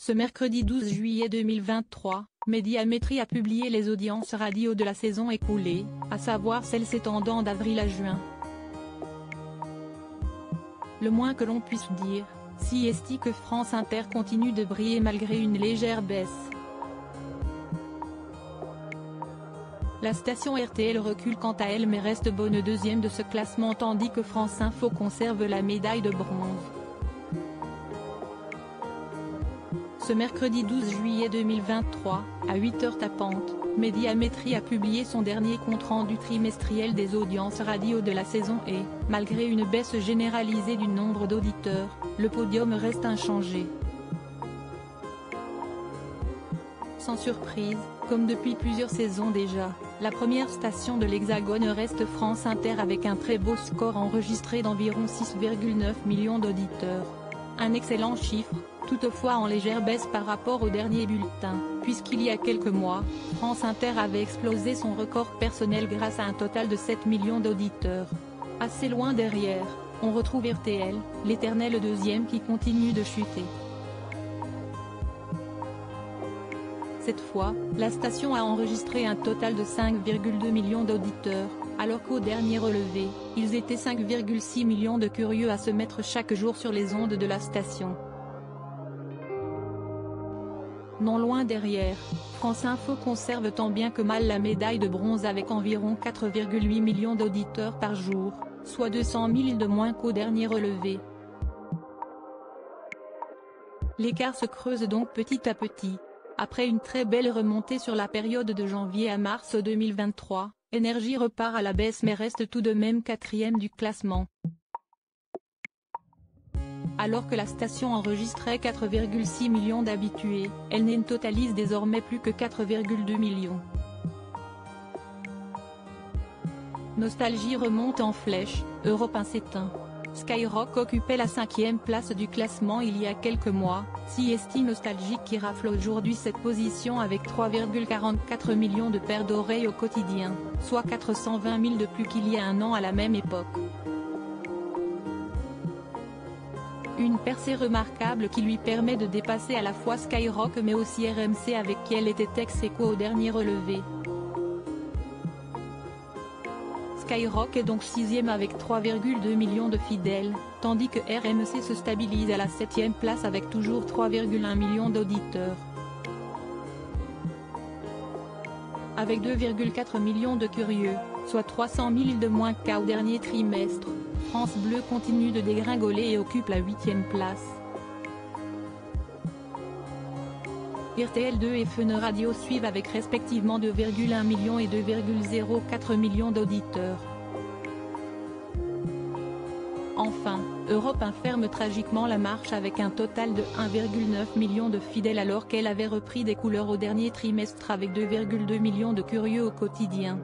Ce mercredi 12 juillet 2023, Médiamétrie a publié les audiences radio de la saison écoulée, à savoir celles s'étendant d'avril à juin. Le moins que l'on puisse dire, si est que France Inter continue de briller malgré une légère baisse. La station RTL recule quant à elle mais reste bonne deuxième de ce classement tandis que France Info conserve la médaille de bronze. Ce mercredi 12 juillet 2023, à 8h tapantes, Médiamétrie a publié son dernier compte-rendu trimestriel des audiences radio de la saison et, malgré une baisse généralisée du nombre d'auditeurs, le podium reste inchangé. Sans surprise, comme depuis plusieurs saisons déjà, la première station de l'Hexagone reste France Inter avec un très beau score enregistré d'environ 6,9 millions d'auditeurs. Un excellent chiffre, toutefois en légère baisse par rapport au dernier bulletin, puisqu'il y a quelques mois, France Inter avait explosé son record personnel grâce à un total de 7 millions d'auditeurs. Assez loin derrière, on retrouve RTL, l'éternel deuxième qui continue de chuter. Cette fois, la station a enregistré un total de 5,2 millions d'auditeurs, alors qu'au dernier relevé, ils étaient 5,6 millions de curieux à se mettre chaque jour sur les ondes de la station. Non loin derrière, France Info conserve tant bien que mal la médaille de bronze avec environ 4,8 millions d'auditeurs par jour, soit 200 000 de moins qu'au dernier relevé. L'écart se creuse donc petit à petit. Après une très belle remontée sur la période de janvier à mars 2023, Énergie repart à la baisse mais reste tout de même quatrième du classement. Alors que la station enregistrait 4,6 millions d'habitués, elle n'en totalise désormais plus que 4,2 millions. Nostalgie remonte en flèche, Europe 1 s'éteint. Skyrock occupait la 5e place du classement il y a quelques mois, CST Nostalgique qui rafle aujourd'hui cette position avec 3,44 millions de paires d'oreilles au quotidien, soit 420 000 de plus qu'il y a un an à la même époque. Une percée remarquable qui lui permet de dépasser à la fois Skyrock mais aussi RMC avec qui elle était ex-aequo au dernier relevé. Skyrock est donc 6e avec 3,2 millions de fidèles, tandis que RMC se stabilise à la 7e place avec toujours 3,1 millions d'auditeurs. Avec 2,4 millions de curieux, soit 300 000 de moins qu'au dernier trimestre, France Bleu continue de dégringoler et occupe la 8e place. RTL2 et Fun Radio suivent avec respectivement 2,1 millions et 2,04 millions d'auditeurs. Enfin, Europe 1 ferme tragiquement la marche avec un total de 1,9 million de fidèles alors qu'elle avait repris des couleurs au dernier trimestre avec 2,2 millions de curieux au quotidien.